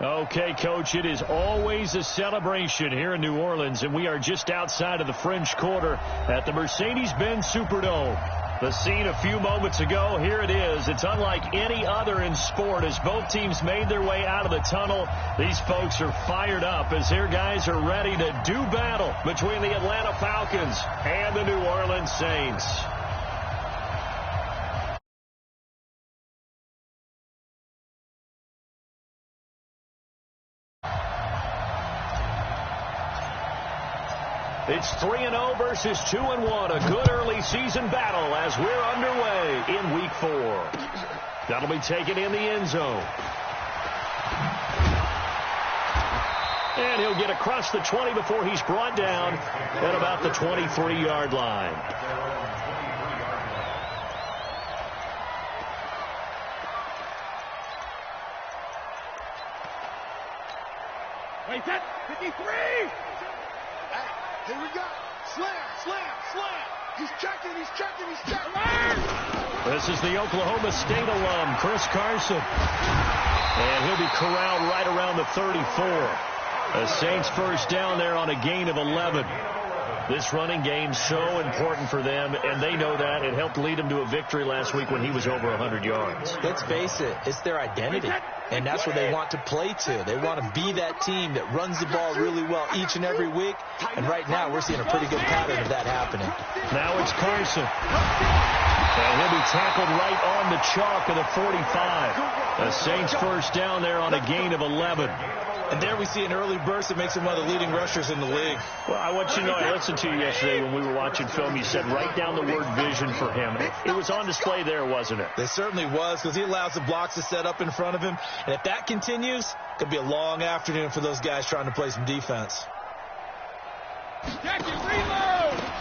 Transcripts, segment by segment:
Okay, Coach, it is always a celebration here in New Orleans, and we are just outside of the French Quarter at the Mercedes-Benz Superdome. The scene a few moments ago, here it is. It's unlike any other in sport as both teams made their way out of the tunnel. These folks are fired up as their guys are ready to do battle between the Atlanta Falcons and the New Orleans Saints. It's 3-0 versus 2-1. A good early season battle as we're underway in Week 4. That'll be taken in the end zone. And he'll get across the 20 before he's brought down at about the 23-yard line. Wait, that 53! Here we go. Slam, slam, slam. He's checking. This is the Oklahoma State alum, Chris Carson. And he'll be corralled right around the 34. The Saints first down there on a gain of 11. This running game's so important for them, and they know that. It helped lead them to a victory last week when he was over 100 yards. Let's face it, it's their identity, and that's what they want to play to. They want to be that team that runs the ball really well each and every week, and right now we're seeing a pretty good pattern of that happening. Now it's Carson. And he'll be tackled right on the chalk of the 45. The Saints first down there on a gain of 11. And there we see an early burst that makes him one of the leading rushers in the league. Well, I want you to know, I listened to you yesterday when we were watching film. You said write down the word vision for him. It was on display there, wasn't it? It certainly was, because he allows the blocks to set up in front of him. And if that continues, it could be a long afternoon for those guys trying to play some defense.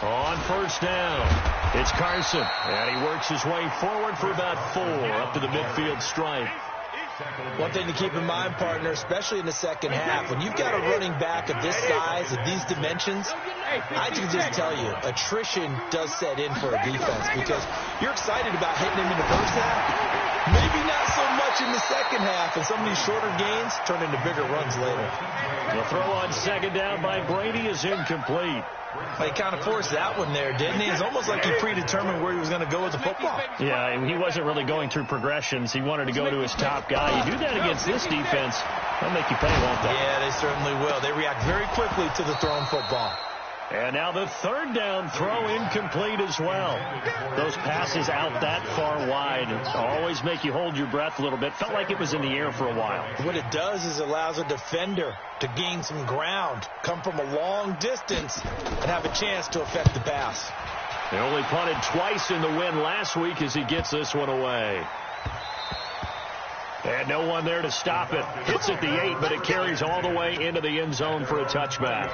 On first down, it's Carson. And he works his way forward for about 4 up to the midfield stripe. One thing to keep in mind, partner, especially in the second half, when you've got a running back of this size, of these dimensions, I can just tell you, attrition does set in for a defense because you're excited about hitting him in the first half, maybe not so much in the second half, and some of these shorter gains turn into bigger runs later. The throw on second down by Brady is incomplete. He kind of forced that one there, didn't he? It's almost like he predetermined where he was going to go with the football. Yeah, he wasn't really going through progressions. He wanted to go to his top guy. You do that against this defense, they'll make you pay, won't they? Yeah, they certainly will. They react very quickly to the thrown football. And now the third down throw incomplete as well. Those passes out that far wide always make you hold your breath a little bit. Felt like it was in the air for a while. What it does is it allows a defender to gain some ground, come from a long distance, and have a chance to affect the pass. They only punted twice in the win last week as he gets this one away. And no one there to stop it. Hits at the 8, but it carries all the way into the end zone for a touchback.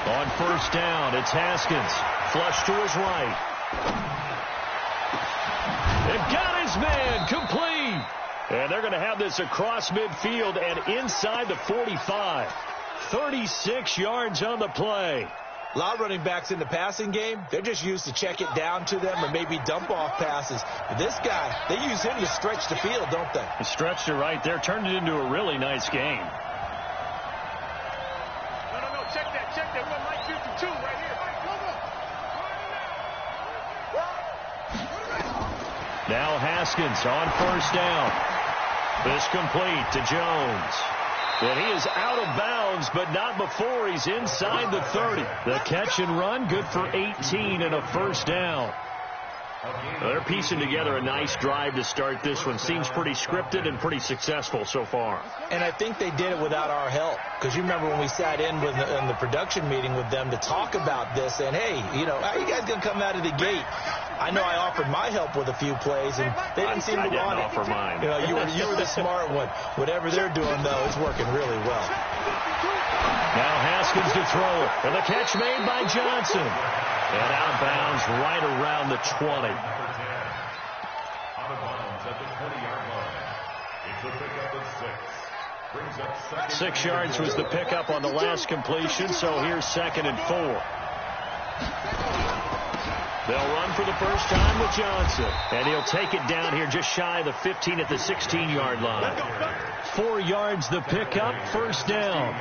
On first down, it's Haskins. Flush to his right. They've got his man complete. And they're going to have this across midfield and inside the 45. 36 yards on the play. A lot of running backs in the passing game, they're just used to check it down to them or maybe dump off passes. But this guy, they use him to stretch the field, don't they? He stretched it right there, turned it into a really nice game. Check that. 1 Mike 52 right here. Now Haskins on first down. This complete to Jones. And he is out of bounds, but not before he's inside the 30. The catch and run, good for 18 and a first down. They're piecing together a nice drive to start this one. Seems pretty scripted and pretty successful so far. And I think they did it without our help. Because you remember when we sat in the production meeting with them to talk about this. And, hey, how are you guys going to come out of the gate? I know I offered my help with a few plays, and they didn't seem to want it. I didn't offer mine. You were the smart one. Whatever they're doing, though, it's working really well. Now Haskins to throw it. And the catch made by Johnson. And out of bounds right around the 20. Out of bounds at the 20-yard line. It's a pickup of 6. Brings up 6 yards was the pickup on the last completion, so here's 2nd and 4. They'll run for the first time with Johnson. And he'll take it down here just shy of the 15 at the 16-yard line. 4 yards the pickup, first down.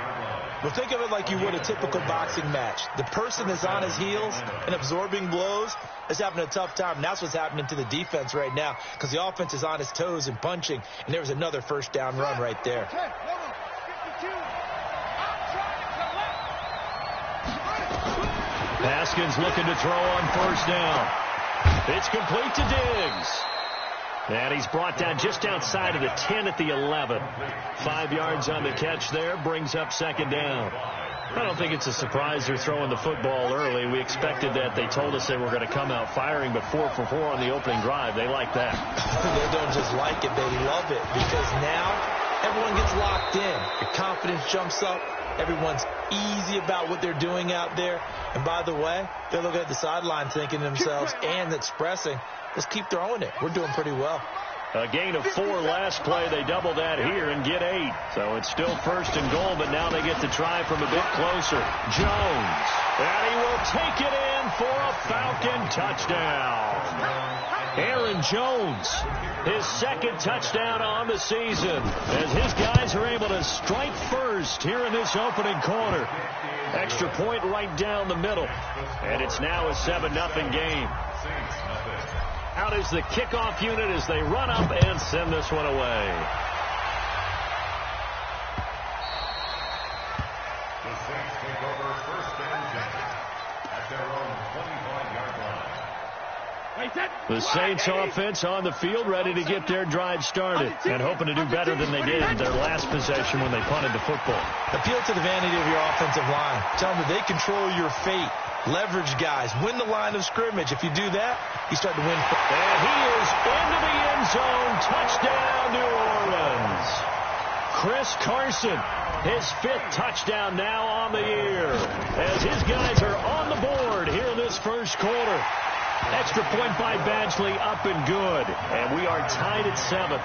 Well, think of it like you would a typical boxing match. The person that's on his heels and absorbing blows is having a tough time. And that's what's happening to the defense right now because the offense is on his toes and punching. And there's another first down run right there. Haskins looking to throw on first down. It's complete to Diggs. And he's brought down just outside of the 10 at the 11. 5 yards on the catch there, brings up 2nd down. I don't think it's a surprise they're throwing the football early. We expected that. They told us they were going to come out firing, but 4 for 4 on the opening drive. They like that. They don't just like it, they love it, because now everyone gets locked in. Your confidence jumps up. Everyone's easy about what they're doing out there. And by the way, they're looking at the sideline thinking to themselves and expressing, let's keep throwing it. We're doing pretty well. A gain of 4 last play. They double that here and get 8. So it's still 1st and goal, but now they get to try from a bit closer. Jones. And he will take it in for a Falcon touchdown. Aaron Jones, his 2nd touchdown on the season, as his guys are able to strike first here in this opening quarter. Extra point right down the middle. And it's now a 7-0 game. Out is the kickoff unit as they run up and send this one away. The Saints take over 1st and 10 at their own 25-yard line. The Saints offense on the field, ready to get their drive started and hoping to do better than they did in their last possession when they punted the football. Appeal to the vanity of your offensive line. Tell them that they control your fate. Leverage guys. Win the line of scrimmage. If you do that, you start to win. And he is into the end zone. Touchdown, New Orleans. Chris Carson, his 5th touchdown now on the year, as his guys are on the board here in this first quarter. Extra point by Badgley, up and good. And we are tied at 7.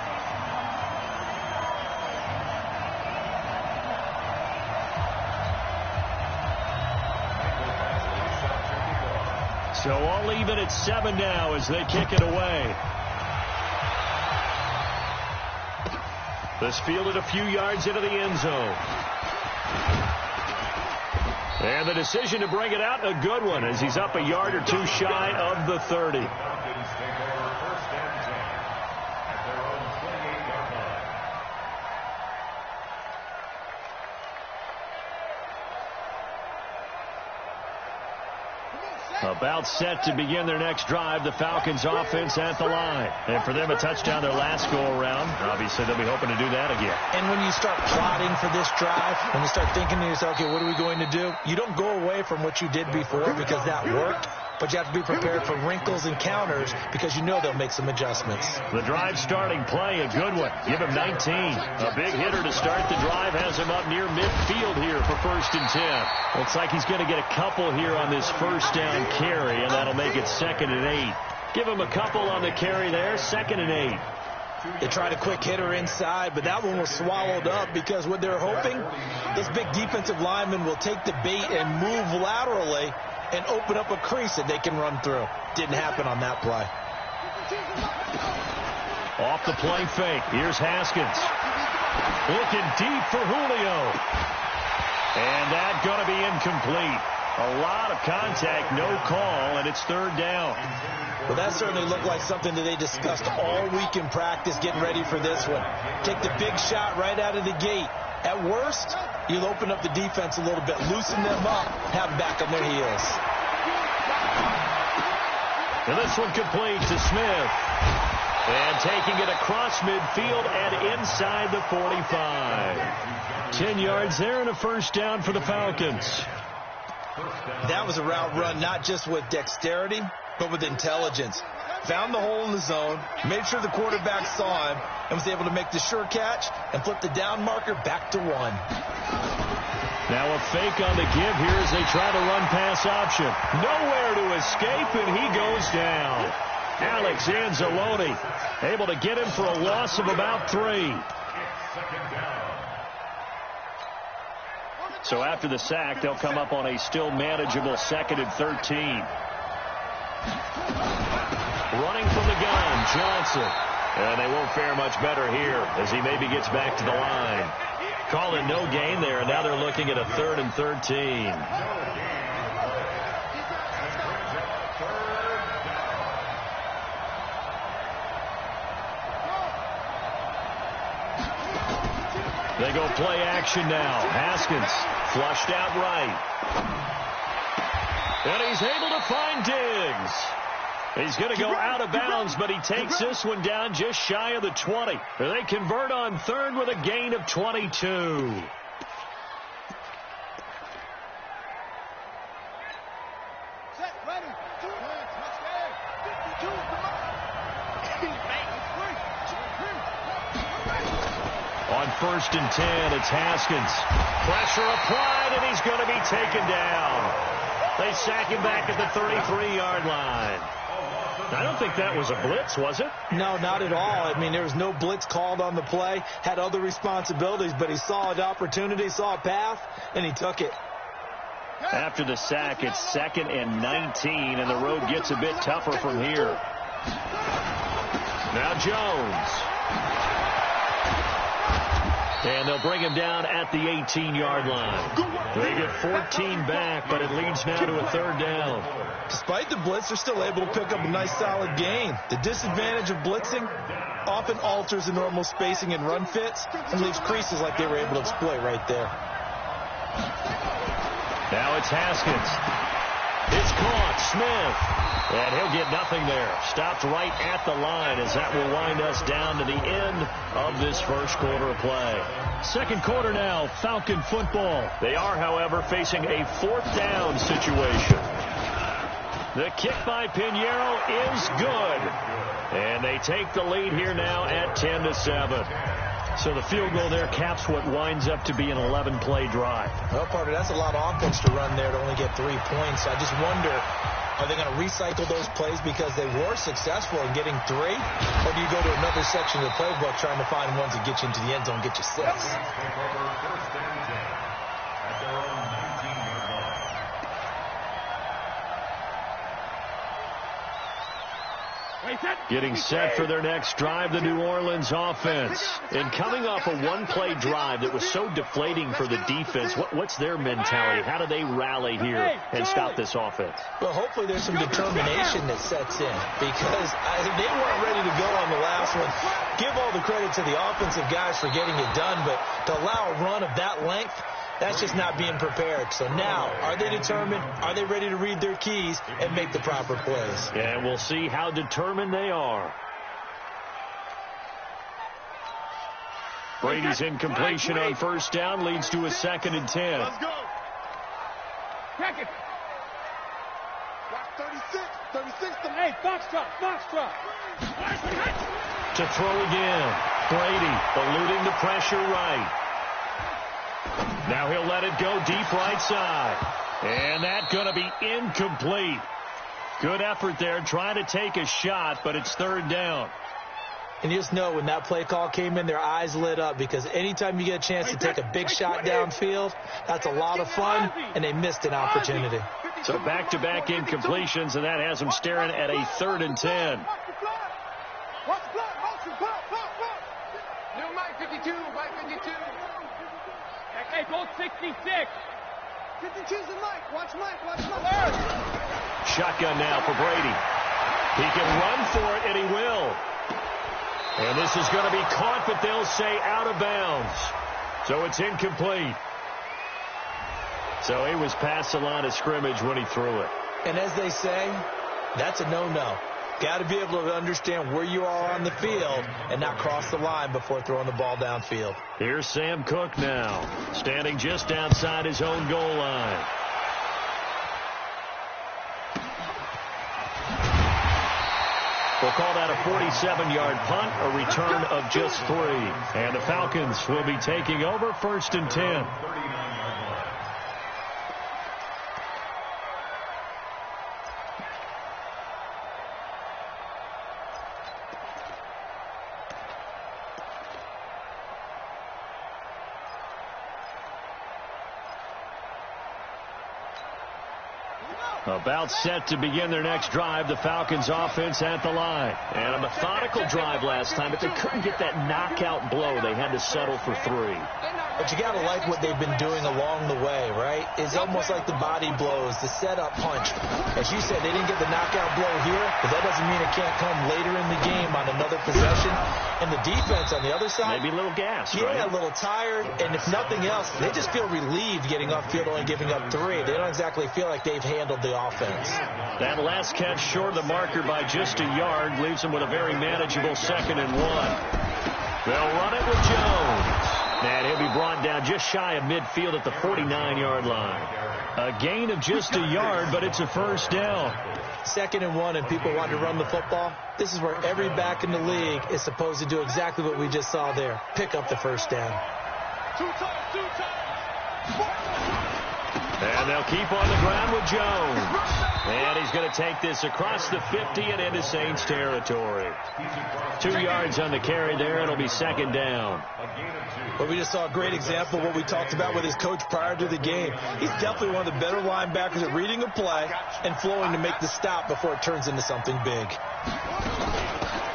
So all even at 7 now as they kick it away. This fielded a few yards into the end zone. And the decision to bring it out, a good one, as he's up a yard or 2 shy of the 30. Falcons take over 1st and 10 at their own 28-yard line. About set to begin their next drive, the Falcons offense at the line. And for them, a touchdown their last go-around. Obviously, they'll be hoping to do that again. And when you start plotting for this drive, when you start thinking to yourself, okay, what are we going to do? You don't go away from what you did before because that worked. But you have to be prepared for wrinkles and counters because you know they'll make some adjustments. The drive starting play, a good one. Give him 19. A big hitter to start the drive has him up near midfield here for 1st and 10. Looks like he's going to get a couple here on this first down carry, and that'll make it 2nd and 8. Give him a couple on the carry there, 2nd and 8. They tried a quick hitter inside, but that one was swallowed up because what they're hoping, this big defensive lineman will take the bait and move laterally and open up a crease that they can run through. Didn't happen on that play. Off the play fake. Here's Haskins. Looking deep for Julio. And that's going to be incomplete. A lot of contact, no call, and it's 3rd down. Well, that certainly looked like something that they discussed all week in practice, getting ready for this one. Take the big shot right out of the gate. At worst, you'll open up the defense a little bit, loosen them up, have them back on their heels. And this one complete to Smith. And taking it across midfield and inside the 45. 10 yards there and a first down for the Falcons. That was a route run not just with dexterity, but with intelligence. Found the hole in the zone, made sure the quarterback saw him, and was able to make the sure catch and flip the down marker back to 1. Now a fake on the give here as they try to run pass option. Nowhere to escape, and he goes down. Alex Anzalone able to get him for a loss of about 3. So after the sack, they'll come up on a still manageable 2nd and 13. Running from the gun, Johnson. And they won't fare much better here as he maybe gets back to the line. Calling no gain there, and now they're looking at a 3rd and 13. They go play action now. Haskins flushed out right. And he's able to find Diggs. He's going to go out of bounds, but he takes this one down just shy of the 20. They convert on 3rd with a gain of 22. On 1st and 10, it's Haskins. Pressure applied, and he's going to be taken down. They sack him back at the 33-yard line. I don't think that was a blitz, was it? No, not at all. I mean, there was no blitz called on the play. Had other responsibilities, but he saw an opportunity, saw a path, and he took it. After the sack, it's 2nd and 19, and the road gets a bit tougher from here. Now Jones. And they'll bring him down at the 18-yard line. They get 14 back, but it leads now to a 3rd down. Despite the blitz, they're still able to pick up a nice solid gain. The disadvantage of blitzing often alters the normal spacing and run fits and leaves creases like they were able to exploit right there. Now it's Haskins. It's caught. Smith. And he'll get nothing there. Stopped right at the line as that will wind us down to the end of this first quarter of play. 2nd quarter now, Falcon football. They are, however, facing a 4th down situation. The kick by Pinheiro is good. And they take the lead here now at 10-7. So the field goal there caps what winds up to be an 11-play drive. Well, partner, that's a lot of offense to run there to only get 3 points. I just wonder, are they going to recycle those plays because they were successful in getting 3? Or do you go to another section of the playbook trying to find ones that get you into the end zone and get you 6? Getting set for their next drive, the New Orleans offense. And coming off a one-play drive that was so deflating for the defense, what's their mentality? How do they rally here and stop this offense? Well, hopefully there's some determination that sets in because they weren't ready to go on the last one. Give all the credit to the offensive guys for getting it done, but to allow a run of that length, that's just not being prepared. So now, are they determined? Are they ready to read their keys and make the proper plays? And we'll see how determined they are. Brady's incompletion on 1st down leads to a 2nd and 10. Let's go. Check it. 36. Hey, box drop. To throw again. Brady eluding the pressure right. Now he'll let it go deep right side. And that's going to be incomplete. Good effort there trying to take a shot, but it's 3rd down. And you just know when that play call came in, their eyes lit up because anytime you get a chance to take a big shot downfield, that's a lot of fun, and they missed an opportunity. So back-to-back incompletions, and that has them staring at a 3rd and 10. New Mike 52. Hey, goal 66. 52's the Mike. Watch Mike. Shotgun now for Brady. He can run for it, and he will. And this is going to be caught, but they'll say out of bounds. So it's incomplete. So he was past the line of scrimmage when he threw it. And as they say, that's a no-no. Got to be able to understand where you are on the field and not cross the line before throwing the ball downfield. Here's Sam Cook now, standing just outside his own goal line. We'll call that a 47-yard punt, a return of just 3. And the Falcons will be taking over 1st and 10. About set to begin their next drive, the Falcons offense at the line. And a methodical drive last time, but they couldn't get that knockout blow. They had to settle for 3. But you got to like what they've been doing along the way, right? It's almost like the body blows, the setup punch. As you said, they didn't get the knockout blow here, but that doesn't mean it can't come later in the game on another possession. And the defense on the other side, maybe a little gas, yeah, right? A little tired. And if nothing else, they just feel relieved getting off field, only giving up 3. They don't exactly feel like they've handled the offense. That last catch short of the marker by just a yard leaves them with a very manageable 2nd and 1. They'll run it with Jones. And he'll be brought down just shy of midfield at the 49-yard line. A gain of just a yard, but it's a first down. 2nd and 1, and people want to run the football. This is where every back in the league is supposed to do exactly what we just saw there. Pick up the first down. And they'll keep on the ground with Jones. And he's going to take this across the 50 and into Saints territory. 2 yards on the carry there. It'll be 2nd down. Well, we just saw a great example of what we talked about with his coach prior to the game. He's definitely one of the better linebackers at reading a play and flowing to make the stop before it turns into something big.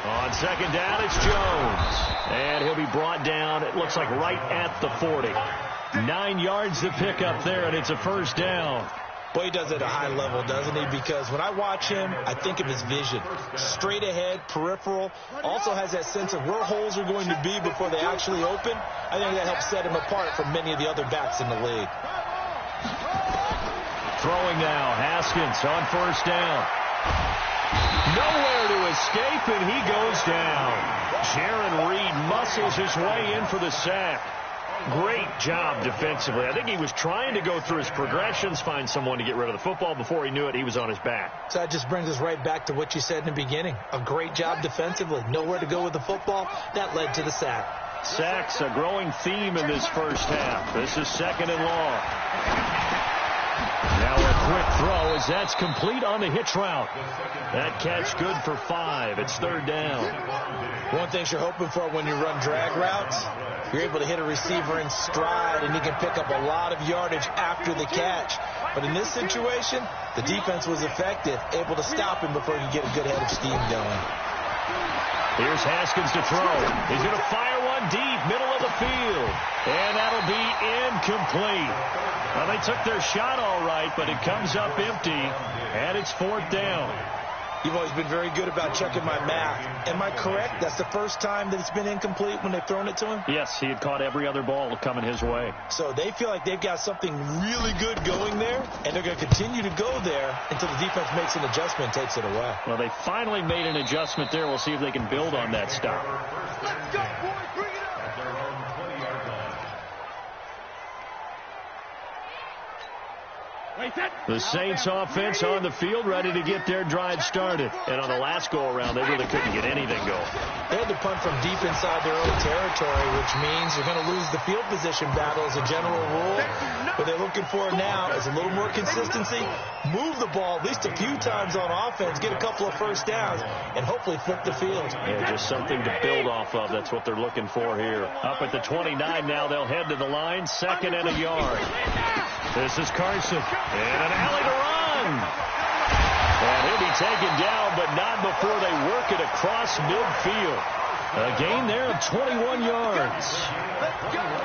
On 2nd down, it's Jones. And he'll be brought down, it looks like right at the 40. 9 yards to pick up there, and it's a first down. Boy, he does it at a high level, doesn't he? Because when I watch him, I think of his vision. Straight ahead, peripheral. Also has that sense of where holes are going to be before they actually open. I think that helps set him apart from many of the other backs in the league. Throwing now, Haskins on first down. Nowhere to escape, and he goes down. Jaron Reed muscles his way in for the sack. Great job defensively. I think he was trying to go through his progressions, find someone to get rid of the football. Before he knew it, he was on his back. So that just brings us right back to what you said in the beginning. A great job defensively. Nowhere to go with the football. That led to the sack. Sacks, a growing theme in this first half. This is 2nd and long. Now a quick throw as that's complete on the hitch route. That catch good for 5. It's 3rd down. One thing you're hoping for when you run drag routes, you're able to hit a receiver in stride, and he can pick up a lot of yardage after the catch. But in this situation, the defense was effective, able to stop him before he could get a good head of steam going. Here's Haskins to throw. He's going to fire one deep, middle of the field. And that'll be incomplete. Well, they took their shot all right, but it comes up empty, and it's 4th down. You've always been very good about checking my math. Am I correct? That's the first time that it's been incomplete when they've thrown it to him? Yes, he had caught every other ball coming his way. So they feel like they've got something really good going there, and they're going to continue to go there until the defense makes an adjustment and takes it away. Well, they finally made an adjustment there. We'll see if they can build on that stop. Let's go, boys. Bring it up. At their own 20-yard line. The Saints offense on the field ready to get their drive started. And on the last go-around, they really couldn't get anything going. They had to punt from deep inside their own territory, which means you're going to lose the field position battle as a general rule. What they're looking for now is a little more consistency, move the ball at least a few times on offense, get a couple of first downs, and hopefully flip the field. Yeah, just something to build off of. That's what they're looking for here. Up at the 29 now, they'll head to the line, 2nd and a yard. This is Carson, and an alley to run. And he'll be taken down, but not before they work it across midfield. A gain there of 21 yards.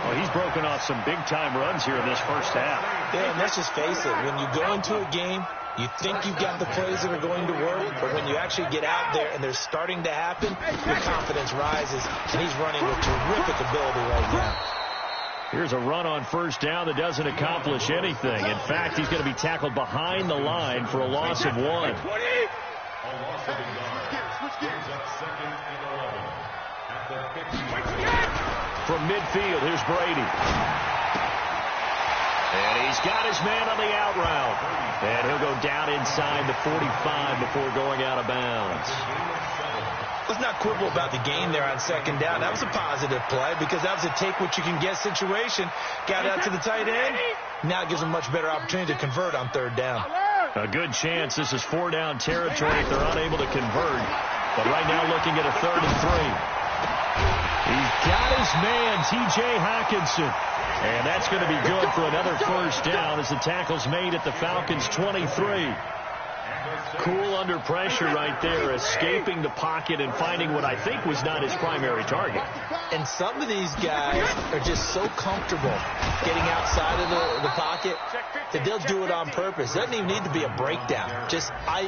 Well, he's broken off some big-time runs here in this first half. Yeah, and let's just face it. When you go into a game, you think you've got the plays that are going to work, but when you actually get out there and they're starting to happen, your confidence rises, and he's running with terrific ability right now. Here's a run on first down that doesn't accomplish anything. In fact, he's going to be tackled behind the line for a loss of 1. A loss of a yard. Brings up 2nd and 11. At the 50-yard line. From midfield, here's Brady. And he's got his man on the out route. And he'll go down inside the 45 before going out of bounds. Let's not quibble about the gain there on 2nd down. That was a positive play because that was a take-what-you-can-get situation. Got out to the tight end. Now it gives them a much better opportunity to convert on 3rd down. A good chance. This is 4-down territory if they're unable to convert. But right now looking at a 3rd and 3. He's got his man, T.J. Hockenson. And that's going to be good for another first down as the tackle's made at the Falcons' 23. Cool under pressure right there, escaping the pocket and finding what I think was not his primary target. And some of these guys are just so comfortable getting outside of the pocket that they'll do it on purpose. It doesn't even need to be a breakdown.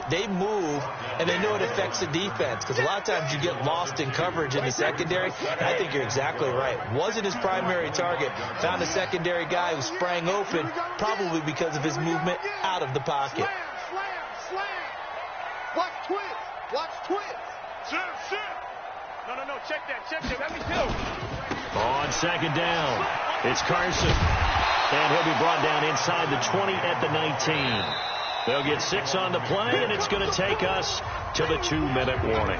They move, and they know it affects the defense, because a lot of times you get lost in coverage in the secondary. And I think you're exactly right. Wasn't his primary target. Found a secondary guy who sprang open, probably because of his movement out of the pocket. Watch twist. Watch twist. Sit. No. Check that. Let me do. On second down, it's Carson. And he'll be brought down inside the 20 at the 19. They'll get 6 on the play, and it's going to take us to the 2-minute warning.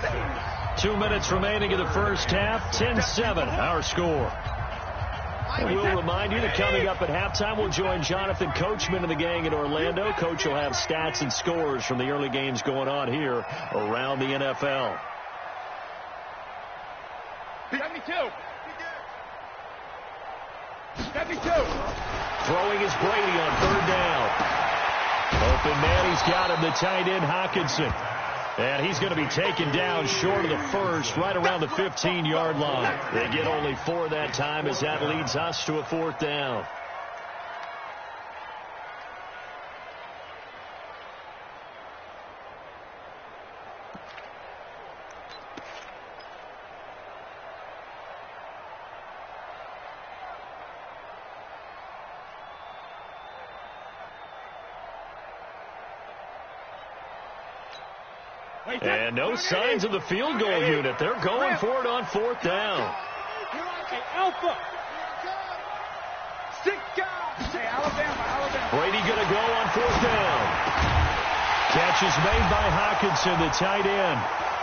2 minutes remaining in the first half. 10-7, our score. And we'll remind you that coming up at halftime, we'll join Jonathan Coachman and the gang in Orlando. Coach will have stats and scores from the early games going on here around the NFL. 72. Throwing is Brady on third down. Open man, he's got him, the tight end, Hockenson. And he's going to be taken down short of the first, right around the 15-yard line. They get only 4 that time as that leads us to a 4th down. And no signs of the field goal unit. They're going for it on 4th down. Hey, Alpha. 6 guys. Hey, Alabama. Brady going to go on 4th down. Catch is made by Hockenson, the tight end.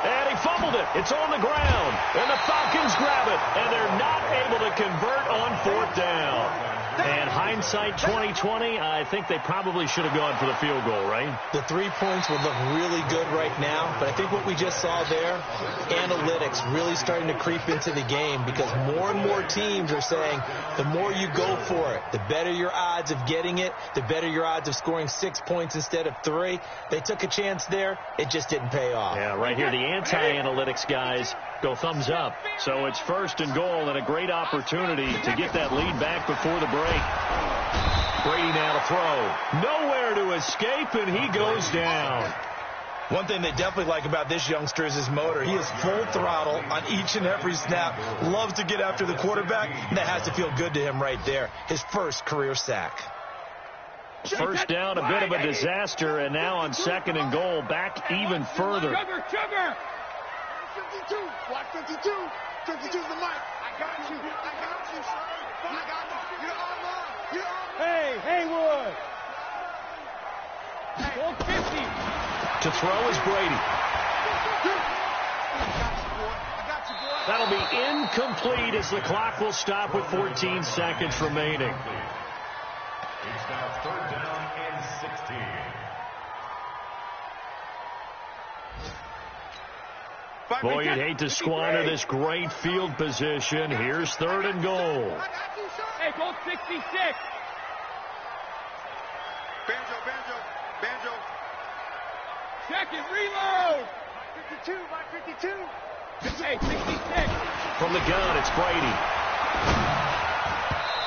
And he fumbled it. It's on the ground. And the Falcons grab it. And they're not able to convert on 4th down. And hindsight 2020, I think they probably should have gone for the field goal, right? The 3 points would look really good right now, but I think what we just saw there, analytics really starting to creep into the game, because more and more teams are saying the more you go for it, the better your odds of getting it, the better your odds of scoring 6 points instead of 3. They took a chance there. It just didn't pay off. Yeah, right here, the anti-analytics guys go thumbs up. So it's 1st and goal, and a great opportunity to get that lead back before the break. Brady now to throw. Nowhere to escape, and he goes down. One thing they definitely like about this youngster is his motor. He is full throttle on each and every snap. Loves to get after the quarterback, and that has to feel good to him right there. His first career sack. First down, a bit of a disaster, and now on 2nd and goal, back even further. Sugar. 52. Watch 52. 52's the mic. I got you, sir. I got you. You're online. Hey, Haywood. Hey, 50. To throw is Brady. That'll be incomplete as the clock will stop with 14 seconds remaining. It's now 3rd down and 16. Boy, you'd hate to squander this great field position. Here's 3rd and goal. Hey, goal 66. Banjo. Second reload. 52. Hey, 66. From the gun, it's Brady.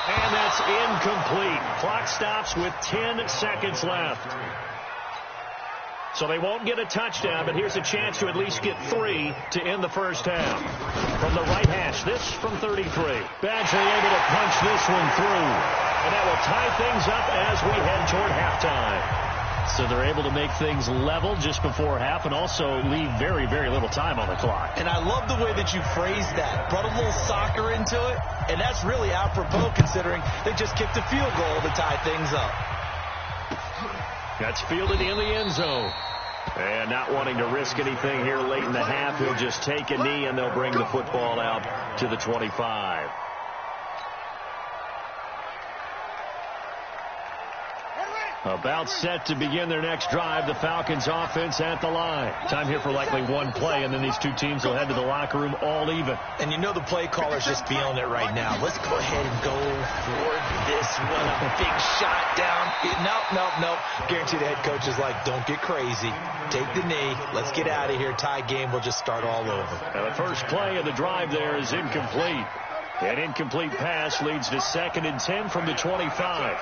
And that's incomplete. Clock stops with 10 seconds left. So they won't get a touchdown, but here's a chance to at least get 3 to end the first half. From the right hash, this from 33. Badgley able to punch this one through. And that will tie things up as we head toward halftime. So they're able to make things level just before half and also leave very, very little time on the clock. And I love the way that you phrased that. Brought a little soccer into it, and that's really apropos considering they just kicked a field goal to tie things up. That's fielded in the end zone. And not wanting to risk anything here late in the half, he'll just take a knee and they'll bring the football out to the 25. About set to begin their next drive. The Falcons offense at the line. Time here for likely one play, and then these two teams will head to the locker room all even. And you know the play caller's just feeling it right now. Let's go ahead and go for this one. A big shot down. Nope. Guarantee the head coach is like, don't get crazy. Take the knee. Let's get out of here. Tie game. We'll just start all over. And the first play of the drive there is incomplete. An incomplete pass leads to 2nd and 10 from the 25.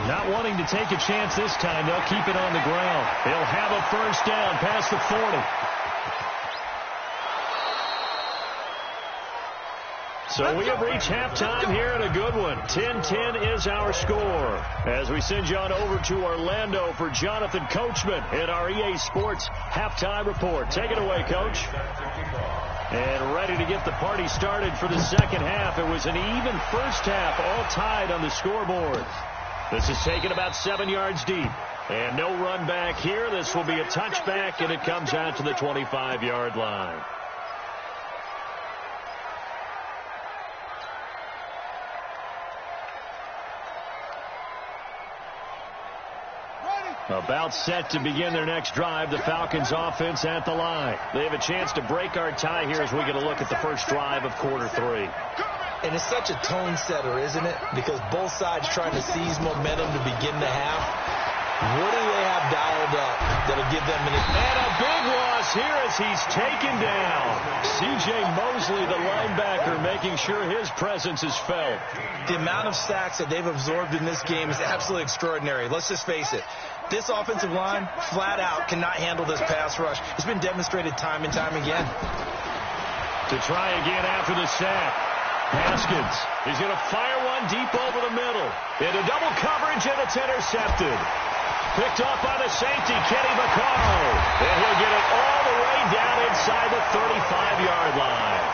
Not wanting to take a chance this time. They'll keep it on the ground. They'll have a first down past the 40. So we have reached halftime here and a good one. 10-10 is our score. As we send you on over to Orlando for Jonathan Coachman in our EA Sports halftime report. Take it away, Coach. And ready to get the party started for the second half. It was an even first half, all tied on the scoreboard. This is taken about 7 yards deep. And no run back here. This will be a touchback, and it comes out to the 25-yard line. About set to begin their next drive. The Falcons offense at the line. They have a chance to break our tie here as we get a look at the first drive of quarter 3. And it's such a tone setter, isn't it? Because both sides trying to seize momentum to begin the half. What do they have dialed up that'll give them an... And a big loss here as he's taken down. C.J. Mosley, the linebacker, making sure his presence is felt. The amount of sacks that they've absorbed in this game is absolutely extraordinary. Let's just face it. This offensive line, flat out, cannot handle this pass rush. It's been demonstrated time and time again. To try again after the sack. Haskins, he's going to fire one deep over the middle. Into double coverage, and it's intercepted. Picked off by the safety, Kenny Vaccaro. And he'll get it all the way down inside the 35-yard line.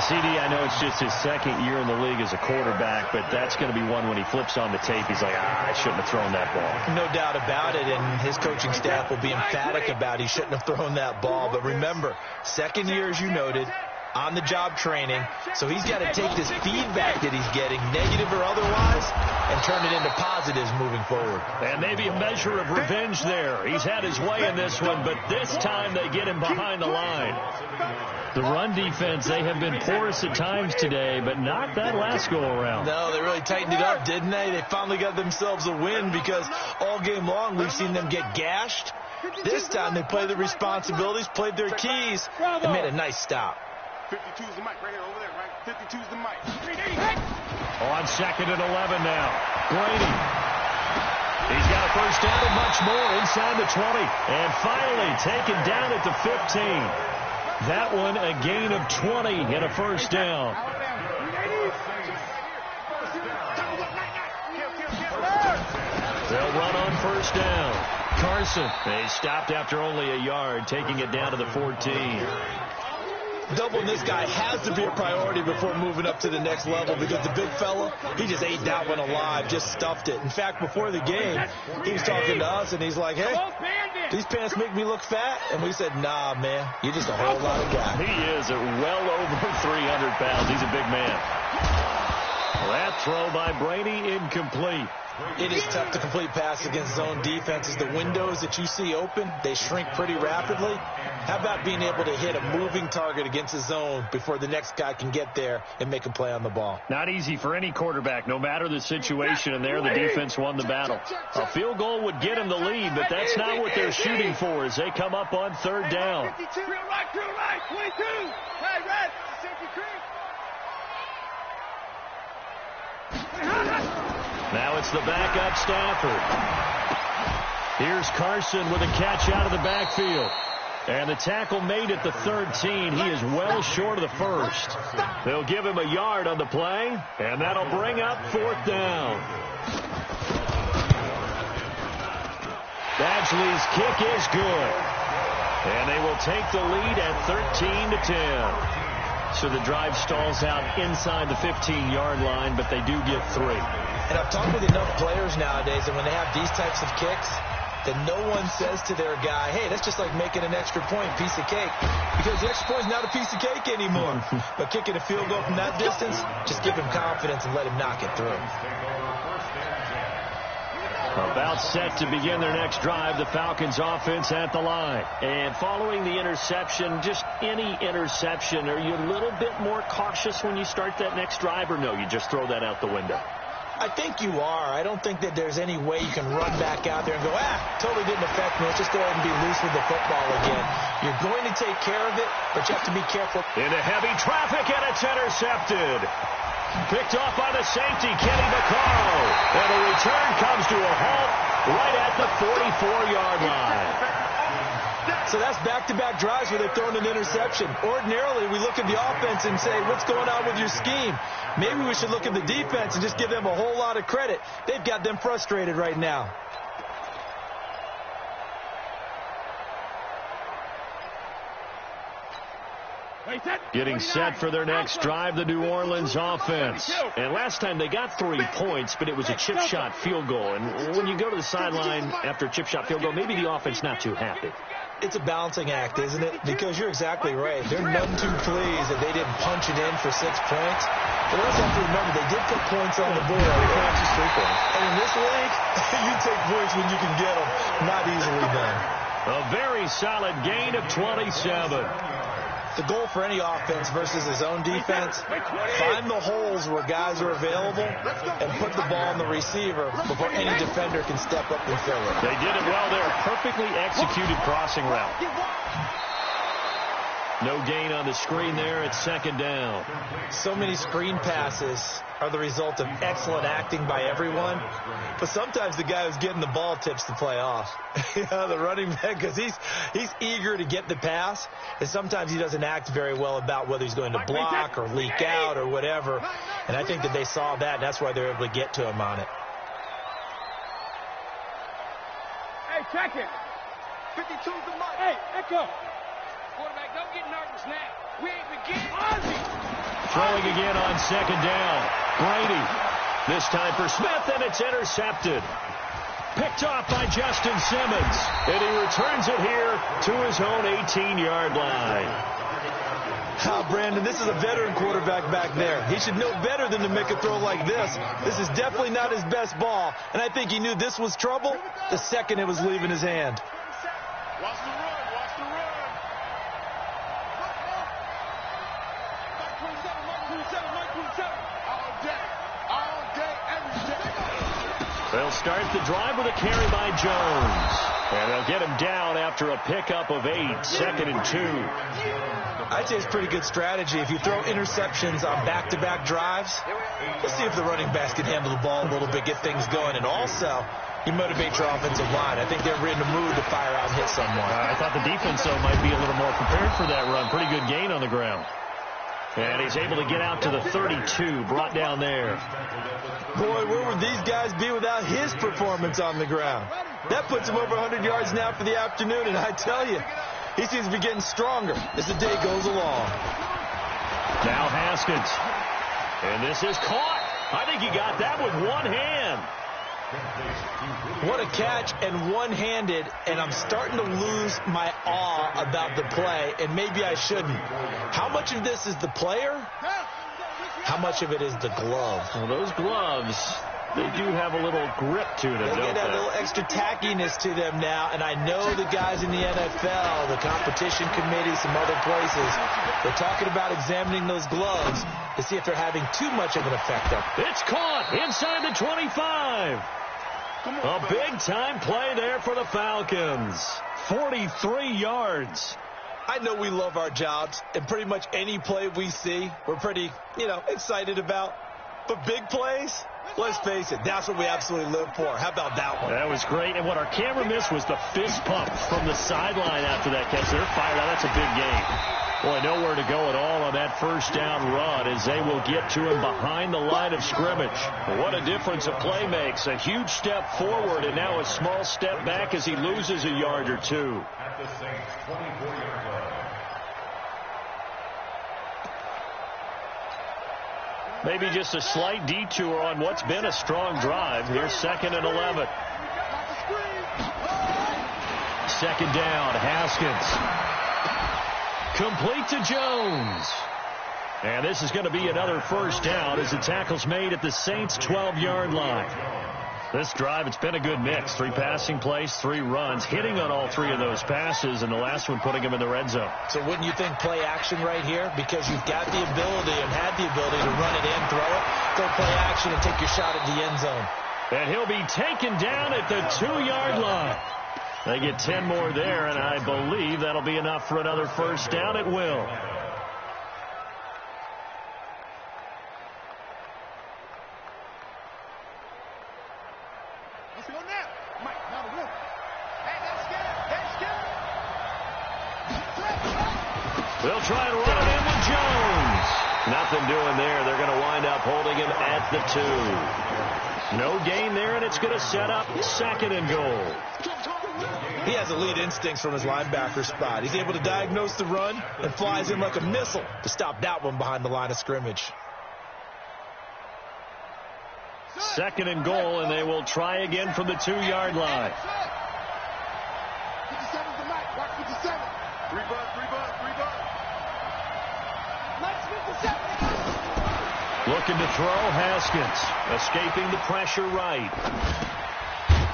CD, I know it's just his second year in the league as a quarterback, but that's going to be one when he flips on the tape. He's like, I shouldn't have thrown that ball. No doubt about it, and his coaching staff will be emphatic about he shouldn't have thrown that ball. But remember, second year, as you noted, on-the-job training, so he's got to take this feedback that he's getting, negative or otherwise, and turn it into positives moving forward. And maybe a measure of revenge there. He's had his way in this one, but this time they get him behind the line. The run defense, they have been porous at times today, but not that last go-around. No, they really tightened it up, didn't they? They finally got themselves a win because all game long we've seen them get gashed. This time they played the responsibilities, played their keys, and made a nice stop. 52's the mic right here over there, right? 52's the mic. On 2nd and 11 now. Brady. He's got a first down and much more inside the 20. And finally taken down at the 15. That one a gain of 20 and a first down. They'll run on first down. Carson. They stopped after only a yard, taking it down to the 14. Doubling this guy has to be a priority before moving up to the next level because the big fella, he just ate that one alive, just stuffed it. In fact, before the game, he was talking to us, and he's like, hey, these pants make me look fat. And we said, nah, man, you're just a whole lot of guy. He is well over 300 pounds. He's a big man. That throw by Brady incomplete. It is tough to complete passes against zone defenses. The windows that you see open, they shrink pretty rapidly. How about being able to hit a moving target against a zone before the next guy can get there and make a play on the ball? Not easy for any quarterback, no matter the situation, and there the defense won the battle. A field goal would get him the lead, but that's not what they're shooting for as they come up on third down. 52, real right, 22. Hey, red, safety cream. Now it's the backup Stafford. Here's Carson with a catch out of the backfield. And the tackle made at the 13. He is well short of the first. They'll give him a yard on the play, and that'll bring up fourth down. Badgley's kick is good. And they will take the lead at 13-10. So the drive stalls out inside the 15-yard line, but they do get 3. And I've talked with enough players nowadays that when they have these types of kicks, that no one says to their guy, hey, that's just like making an extra point, piece of cake. Because the extra point is not a piece of cake anymore. But kicking a field goal from that distance, just give him confidence and let him knock it through. About set to begin their next drive, the Falcons offense at the line. And following the interception, just any interception, are you a little bit more cautious when you start that next drive, or no, you just throw that out the window? I think you are. I don't think that there's any way you can run back out there and go, totally didn't affect me. Let's just go ahead and be loose with the football again. You're going to take care of it, but you have to be careful. Into heavy traffic, and it's intercepted. Picked off by the safety, Kenny Vaccaro. And the return comes to a halt right at the 44-yard line. So that's back-to-back drives where they're throwing an interception. Ordinarily, we look at the offense and say, what's going on with your scheme? Maybe we should look at the defense and just give them a whole lot of credit. They've got them frustrated right now. Getting set for their next drive, the New Orleans offense. And last time they got 3 points, but it was a chip shot field goal. And when you go to the sideline after a chip shot field goal, maybe the offense not too happy. It's a balancing act, isn't it? Because you're exactly right. They're none too pleased that they didn't punch it in for 6 points. But they also have to remember they did put points on the board. 3 points is 3 points. And in this league, you take points when you can get them. Not easily done. A very solid gain of 27. The goal for any offense versus his own defense, find the holes where guys are available and put the ball on the receiver before any defender can step up and fill it. They did it well there. Perfectly executed crossing route. No gain on the screen there. It's second down. So many screen passes are the result of excellent acting by everyone. But sometimes the guy who's getting the ball tips the play off. The running back, because he's eager to get the pass. And sometimes he doesn't act very well about whether he's going to block or leak out or whatever. And I think that they saw that, and that's why they're able to get to him on it. Hey, check it. 52's the mark. Hey, Echo. Quarterback, don't get nervous now. We ain't beginning. Throwing again on second down. Brady. This time for Smith, and it's intercepted. Picked off by Justin Simmons. And he returns it here to his own 18-yard line. Brandon, this is a veteran quarterback back there. He should know better than to make a throw like this. This is definitely not his best ball. And I think he knew this was trouble the second it was leaving his hand. Watch the run. Watch the run. Mike 27. All day. All day, every day. They'll start the drive with a carry by Jones. And they'll get him down after a pickup of 8, second and 2. I'd say it's pretty good strategy. If you throw interceptions on back-to-back drives, let's see if the running backs can handle the ball a little bit, get things going. And also, you motivate your offensive line. I think they're in the mood to fire out and hit someone. I thought the defense, though, might be a little more prepared for that run. Pretty good gain on the ground. And he's able to get out to the 32, brought down there. Boy, where would these guys be without his performance on the ground? That puts him over 100 yards now for the afternoon, and I tell you, he seems to be getting stronger as the day goes along. Now Haskins. And this is caught. I think he got that with one hand. What a catch, and one-handed, and I'm starting to lose my awe about the play, and maybe I shouldn't. How much of this is the player? How much of it is the glove? Well, those gloves, they do have a little grip to them, They get a little extra tackiness to them now, and I know the guys in the NFL, the competition committee, some other places, they're talking about examining those gloves to see if they're having too much of an effect on them. It's caught inside the 25. A big-time play there for the Falcons. 43 yards. I know we love our jobs, and pretty much any play we see, we're pretty, excited about. But big plays, let's face it, that's what we absolutely live for. How about that one? That was great, and what our camera missed was the fist pump from the sideline after that catch. They're fired out. That's a big game. Boy, nowhere to go at all on that first down run as they will get to him behind the line of scrimmage. What a difference a play makes. A huge step forward and now a small step back as he loses a yard or two. At the Saints' 24-yard line. Maybe just a slight detour on what's been a strong drive. Here's 2nd and 11. Second down, Haskins. Complete to Jones. And this is going to be another first down as the tackle's made at the Saints' 12-yard line. This drive, it's been a good mix. 3 passing plays, 3 runs, hitting on all 3 of those passes, and the last one putting him in the red zone. So wouldn't you think play action right here? Because you've got the ability and had the ability to run it in, throw it, go play action, and take your shot at the end zone. And he'll be taken down at the 2-yard line. They get 10 more there, and I believe that'll be enough for another first down at will. They'll try and run it in with Jones. Nothing doing there. They're going to wind up holding him at the 2. No gain there, and it's going to set up 2nd and goal. He has elite instincts from his linebacker spot. He's able to diagnose the run and flies in like a missile to stop that one behind the line of scrimmage. 2nd and goal, and they will try again from the 2-yard line. 57's the mic. Watch 57. 3 bucks. Looking to throw, Haskins. Escaping the pressure right.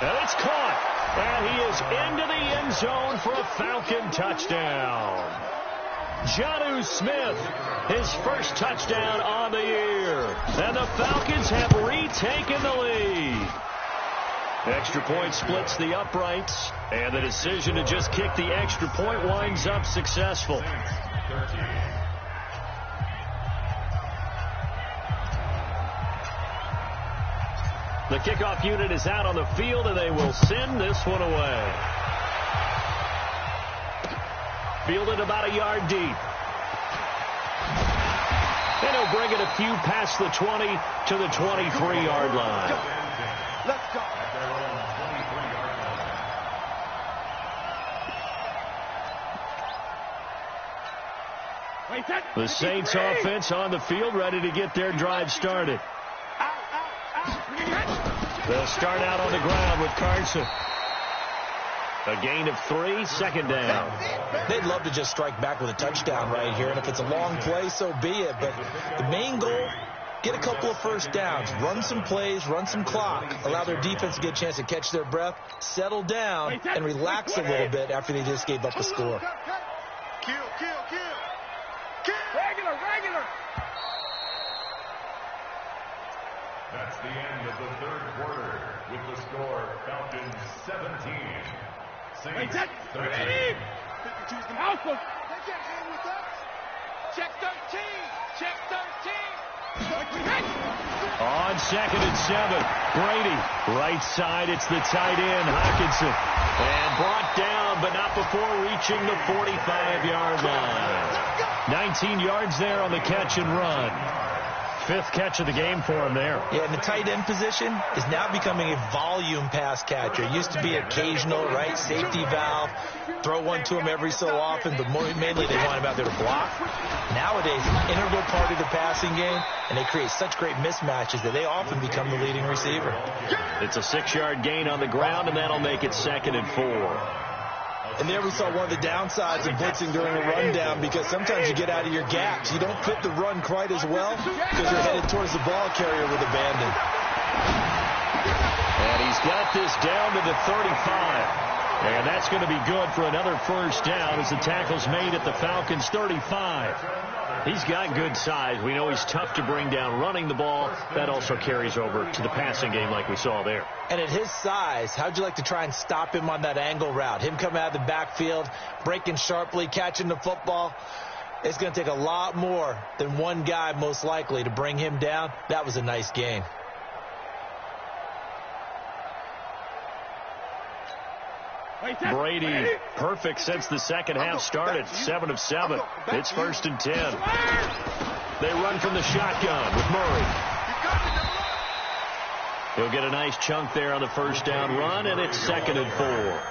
And it's caught. And he is into the end zone for a Falcon touchdown. Jonnu Smith, his first touchdown on the year. And the Falcons have retaken the lead. Extra point splits the uprights. And the decision to just kick the extra point winds up successful. The kickoff unit is out on the field, and they will send this one away. Fielded about a yard deep. And he'll bring it a few past the 20 to the 23-yard line. Let's go. The Saints offense on the field, ready to get their drive started. They'll start out on the ground with Carson. A gain of 3, 2nd down. They'd love to just strike back with a touchdown right here, and if it's a long play, so be it. But the main goal, get a couple of first downs, run some plays, run some clock, allow their defense to get a chance to catch their breath, settle down, and relax a little bit after they just gave up a score. Kill. Regular. That's the end of the 3rd quarter with the score Falcons 17. Saints 13. Alpha. They can't hang with us. Check 13. On 2nd and 7, Brady. Right side, it's the tight end, Hockenson. And brought down, but not before reaching the 45-yard line. 19 yards there on the catch and run. 5th catch of the game for him there. Yeah, and the tight end position is now becoming a volume pass catcher. It used to be occasional, right, safety valve, throw one to him every so often, but mainly they want him out there to block. Nowadays, an integral part of the passing game, and they create such great mismatches that they often become the leading receiver. It's a 6-yard gain on the ground, and that'll make it 2nd and 4. And there we saw one of the downsides of blitzing during a rundown, because sometimes you get out of your gaps. You don't fit the run quite as well because you're headed towards the ball carrier with abandon. And he's got this down to the 35. And that's going to be good for another first down as the tackle's made at the Falcons' 35. He's got good size. We know he's tough to bring down running the ball. That also carries over to the passing game like we saw there. And at his size, how'd you like to try and stop him on that angle route? Him coming out of the backfield, breaking sharply, catching the football. It's going to take a lot more than one guy, most likely, to bring him down. That was a nice gain. Brady, perfect since the second half started. 7 of 7. It's 1st and 10. They run from the shotgun with Murray. He'll get a nice chunk there on the first down run, and it's 2nd and 4.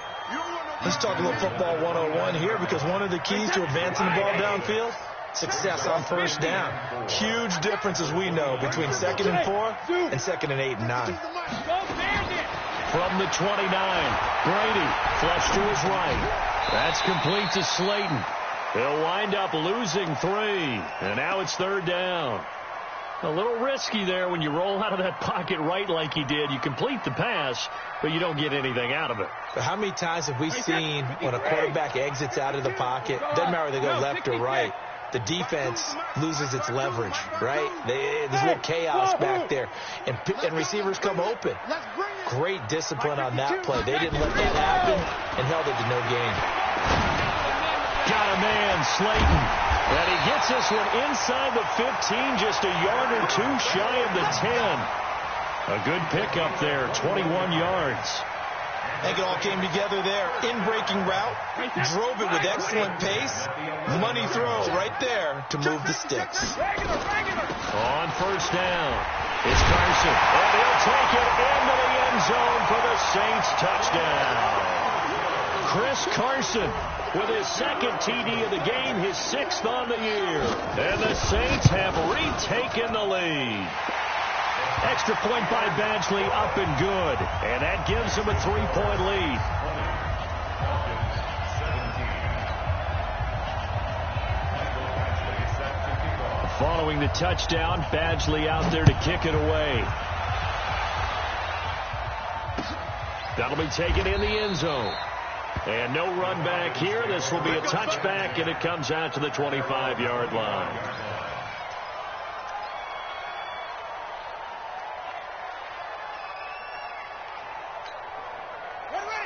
Let's talk a little football 101 here, because one of the keys to advancing the ball downfield, success on first down. Huge difference, as we know, between 2nd and 4 and 2nd and 8 and 9. From the 29, Brady, flush to his right. That's complete to Slayton. He'll wind up losing 3, and now it's 3rd down. A little risky there when you roll out of that pocket right like he did. You complete the pass, but you don't get anything out of it. But how many times have we seen when a quarterback exits out of the pocket, doesn't matter whether they go left or right, the defense loses its leverage, right? There's a little chaos back there, and receivers come open. Great discipline on that play. They didn't let that happen and held it to no gain. Got a man, Slayton. And he gets this one inside the 15, just a yard or two shy of the 10. A good pickup there, 21 yards. I think it all came together there. In-breaking route, drove it with excellent pace. Money throw right there to move the sticks. On first down, it's Carson. And he'll take it into the end zone for the Saints touchdown. Chris Carson with his second TD of the game, his 6th on the year. And the Saints have retaken the lead. Extra point by Badgley, up and good. And that gives them a 3-point lead. Following the touchdown, Badgley out there to kick it away. That'll be taken in the end zone. And no run back here. This will be a touchback, and it comes out to the 25-yard line.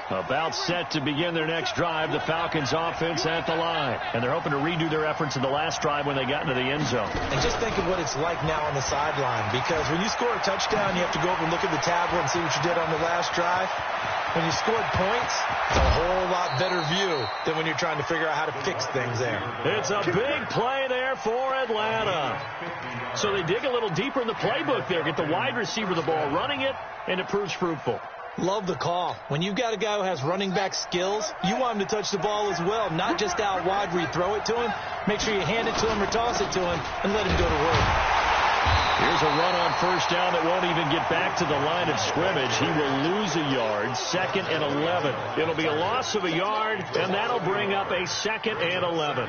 About set to begin their next drive, the Falcons offense at the line. And they're hoping to redo their efforts in the last drive when they got into the end zone. And just think of what it's like now on the sideline, because when you score a touchdown, you have to go over and look at the tablet and see what you did on the last drive. When you scored points, it's a whole lot better view than when you're trying to figure out how to fix things there. It's a big play there for Atlanta. So they dig a little deeper in the playbook there, get the wide receiver the ball, running it, and it proves fruitful. Love the call. When you've got a guy who has running back skills, you want him to touch the ball as well, not just out wide where you throw it to him. Make sure you hand it to him or toss it to him and let him go to work. Here's a run on first down that won't even get back to the line of scrimmage. He will lose a yard, 2nd and 11. It'll be a loss of a yard, and that'll bring up a 2nd and 11.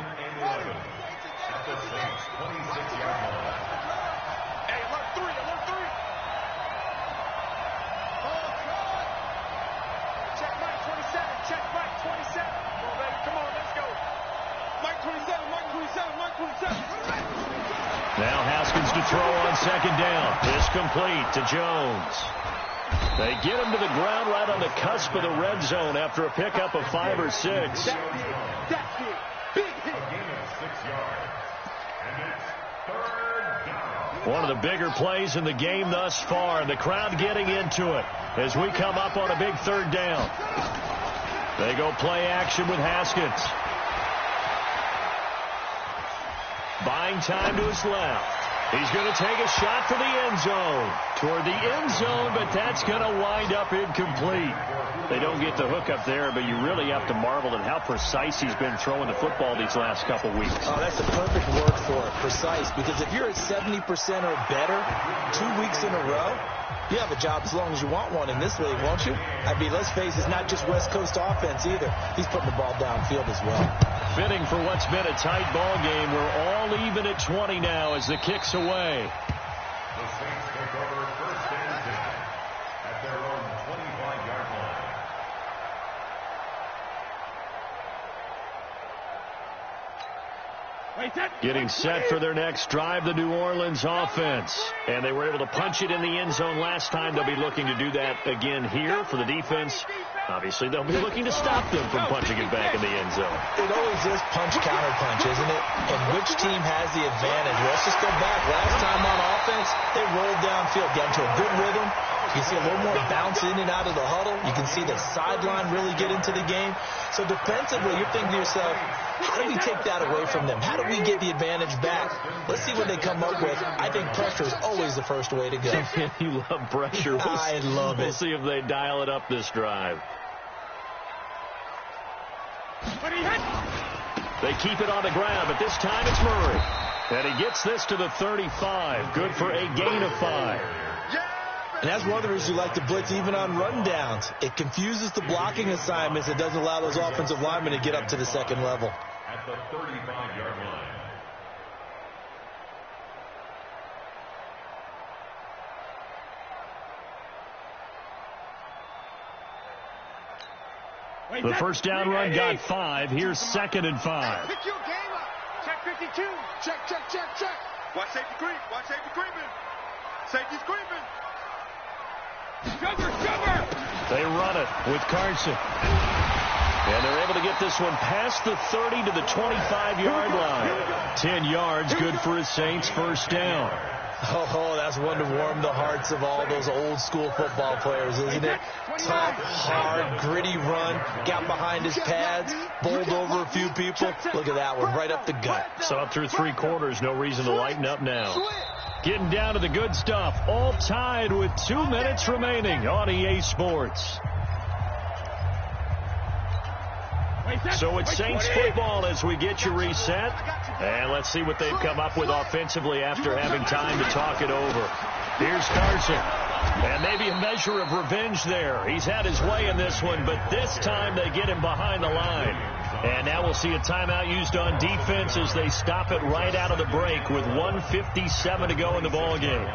Now Haskins to throw on 2nd down. It's complete to Jones. They get him to the ground right on the cusp of the red zone after a pickup of 5 or 6. That's it. Big hit. A gain of 6 yards. And it's 3rd down. One of the bigger plays in the game thus far. The crowd getting into it as we come up on a big 3rd down. They go play action with Haskins. Buying time to his left. He's going to take a shot for the end zone. Toward the end zone, but that's going to wind up incomplete. They don't get the hook up there, but you really have to marvel at how precise he's been throwing the football these last couple weeks. Oh, that's the perfect word for it, precise. Because if you're at 70% or better 2 weeks in a row, you have a job as long as you want one in this league, won't you? I mean, let's face it, it's not just West Coast offense either. He's putting the ball downfield as well. Fitting for what's been a tight ball game. We're all even at 20 now as the kick's away. The Saints take over 1st and 10 at their own 25-yard line. Getting set for their next drive, the New Orleans offense. And they were able to punch it in the end zone last time. They'll be looking to do that again here for the defense. Obviously, they'll be looking to stop them from punching it back in the end zone. It always is punch-counter-punch, isn't it? And which team has the advantage? Let's just go back. Last time on offense, they rolled downfield, got into a good rhythm. You can see a little more bounce in and out of the huddle. You can see the sideline really get into the game. So defensively, you're thinking to yourself, how do we take that away from them? How do we get the advantage back? Let's see what they come up with. I think pressure is always the first way to go. You love pressure. I love it. We'll see if they dial it up this drive. They keep it on the ground, but this time it's Murray. And he gets this to the 35. Good for a gain of 5. And that's one of the reasons you like to blitz even on run downs. It confuses the blocking assignments. It doesn't allow those offensive linemen to get up to the second level. At the 35-yard line. The first down run got 5. Here's 2nd and 5. Pick your game up. Check 52. Check, check, check, check. Watch safety creep. Watch safety creeping. Safety's creeping. Sugar, sugar. They run it with Carson. And they're able to get this one past the 30 to the 25-yard line. 10 yards, good for his Saints first down. Oh, that's one to warm the hearts of all those old-school football players, isn't it? Tough, hard, gritty run, got behind his pads, bowled over a few people. Look at that one, right up the gut. So up through 3 quarters, no reason to lighten up now. Getting down to the good stuff, all tied with 2 minutes remaining on EA Sports. So it's Saints football as we get you reset. And let's see what they've come up with offensively after having time to talk it over. Here's Carson. And maybe a measure of revenge there. He's had his way in this one, but this time they get him behind the line. And now we'll see a timeout used on defense as they stop it right out of the break with 1:57 to go in the ballgame.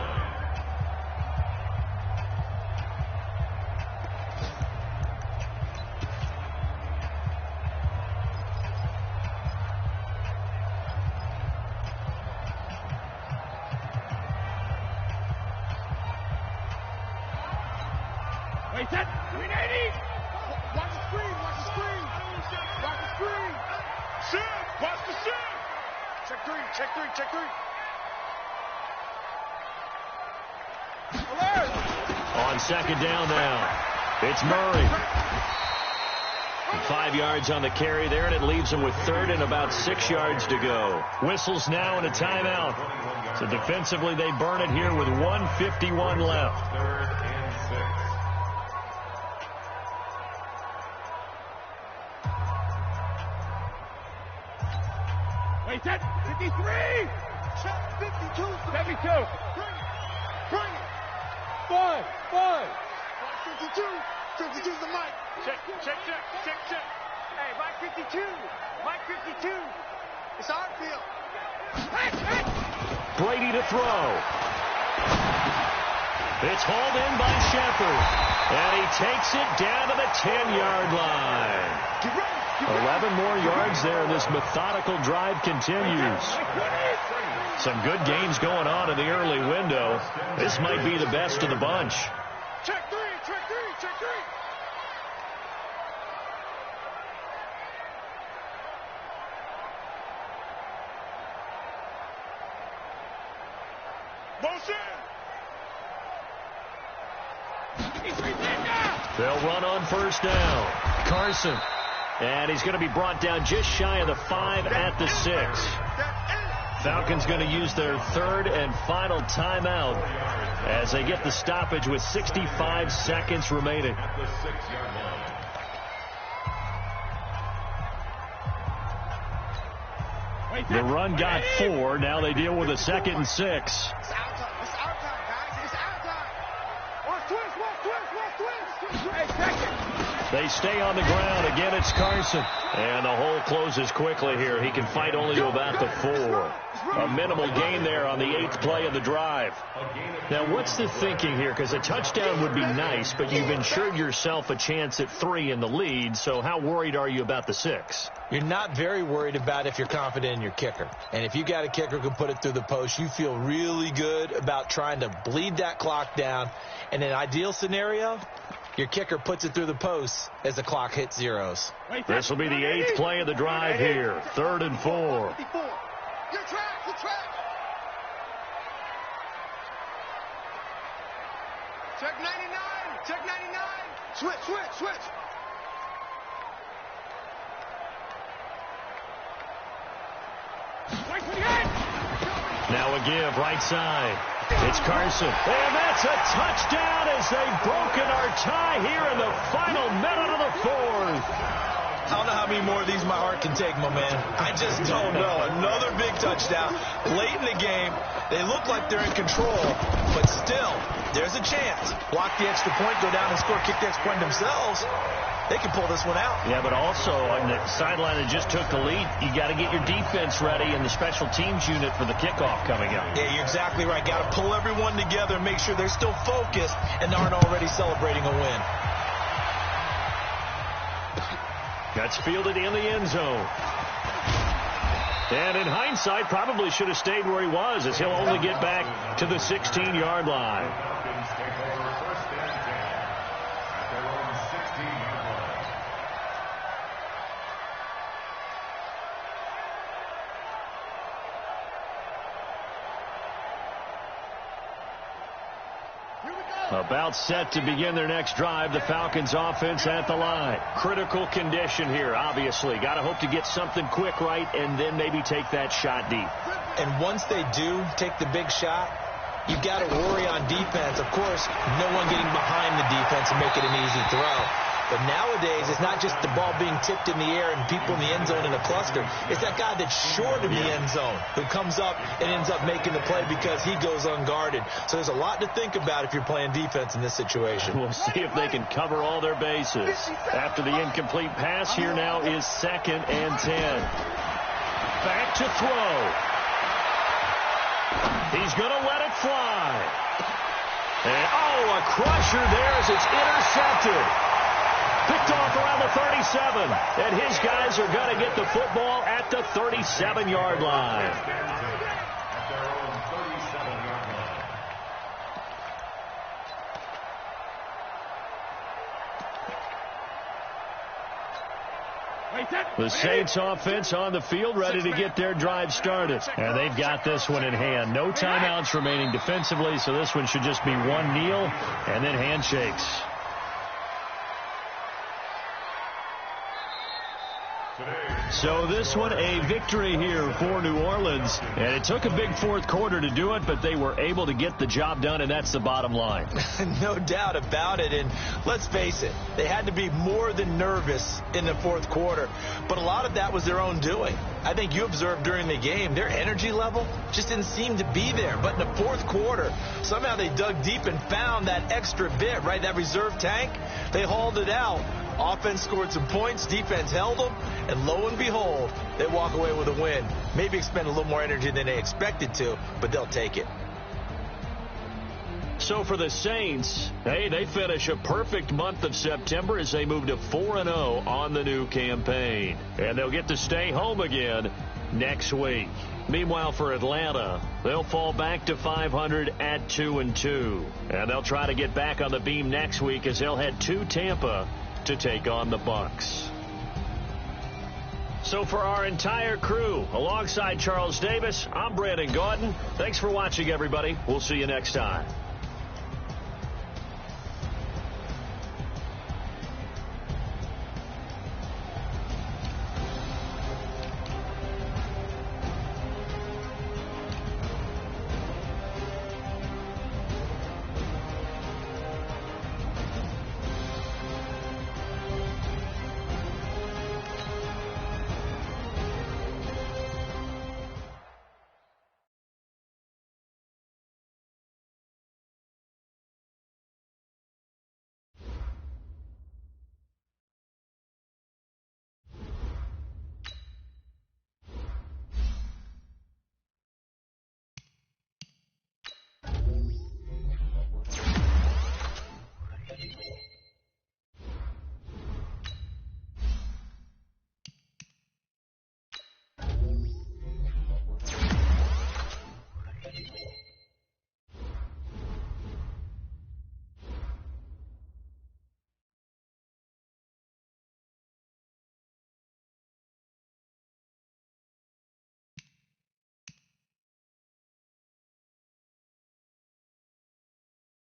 Wait, set. 380. Watch the screen. Watch the screen. Watch the screen. Shift. Watch the shift. Check 3. Check 3. Check 3. Alert. On 2nd down now, it's Murray. 5 yards on the carry there, and it leaves him with 3rd and about 6 yards to go. Whistles now and a timeout. So defensively, they burn it here with 1:51 left. 3rd and 6. Wait, set. 53. Check 52. 72. Bring it. Bring it. 5. 5. 52. 52's the mic. Check, check, check, check, check. Hey, Mike 52. Mike 52. It's our field. Brady to throw. It's hauled in by Shepard. And he takes it down to the 10-yard line. 11 more yards there. This methodical drive continues. Some good games going on in the early window. This might be the best of the bunch. Check 3, check 3, check 3. Motion. They'll run on first down. Carson. And he's going to be brought down just shy of the 5 at the 6. Falcons going to use their 3rd and final timeout as they get the stoppage with 65 seconds remaining. At the 6-yard line. The run got 4. Now they deal with a 2nd and 6. It's our time. It's our time, guys. It's our time. Watch twist, watch twist, watch twist. Hey, check it. They stay on the ground. Again, it's Carson. And the hole closes quickly here. He can fight only to about the 4. A minimal gain there on the 8th play of the drive. Now, what's the thinking here? Because a touchdown would be nice, but you've ensured yourself a chance at 3 in the lead. So how worried are you about the 6? You're not very worried about if you're confident in your kicker. And if you got a kicker who can put it through the post, you feel really good about trying to bleed that clock down. In an ideal scenario, your kicker puts it through the post as the clock hits zeros. This will be the 8th play of the drive here. 3rd and 4. Your track, your track. Check 99, check 99. Switch, switch, switch. Now a give, right side. It's Carson. And that's a touchdown as they've broken our tie here in the final minute of the 4th. I don't know how many more of these my heart can take, my man. I just don't know. Another big touchdown. Late in the game, they look like they're in control, but still, there's a chance. Block the extra point, go down and score, kick the extra point themselves. They can pull this one out. Yeah, but also on the sideline that just took the lead, you got to get your defense ready and the special teams unit for the kickoff coming up. Yeah, you're exactly right. Got to pull everyone together and make sure they're still focused and aren't already celebrating a win. That's fielded in the end zone. And in hindsight, probably should have stayed where he was, as he'll only get back to the 16-yard line. Falcons take over first and 10 at their own 16-yard line. About set to begin their next drive, the Falcons offense at the line. Critical condition here, obviously. Got to hope to get something quick right and then maybe take that shot deep. And once they do take the big shot, you've got to worry on defense. Of course, no one getting behind the defense and make it an easy throw. But nowadays, it's not just the ball being tipped in the air and people in the end zone in a cluster. It's that guy that's short of the end zone who comes up and ends up making the play because he goes unguarded. So there's a lot to think about if you're playing defense in this situation. We'll see if they can cover all their bases. After the incomplete pass, here now is 2nd and 10. Back to throw. He's going to let it fly. And, a crusher there as it's intercepted. Picked off around the 37. And his guys are going to get the football at the 37-yard line. At their own 37-yard line. The Saints offense on the field, ready to get their drive started. And they've got this one in hand. No timeouts remaining defensively, so this one should just be one kneel and then handshakes. So this one a victory here for New Orleans. And it took a big fourth quarter to do it, but they were able to get the job done, and that's the bottom line. No doubt about it. And let's face it, they had to be more than nervous in the fourth quarter. But a lot of that was their own doing. I think you observed during the game, their energy level just didn't seem to be there. But in the fourth quarter, somehow they dug deep and found that extra bit, right, that reserve tank. They hauled it out. Offense scored some points, defense held them, and lo and behold, they walk away with a win. Maybe expend a little more energy than they expected to, but they'll take it. So for the Saints, they finish a perfect month of September as they move to 4-0 on the new campaign. And they'll get to stay home again next week. Meanwhile, for Atlanta, they'll fall back to 500 at 2-2. And they'll try to get back on the beam next week as they'll head to Tampa to take on the Bucs. So for our entire crew, alongside Charles Davis, I'm Brandon Gaudin. Thanks for watching, everybody. We'll see you next time.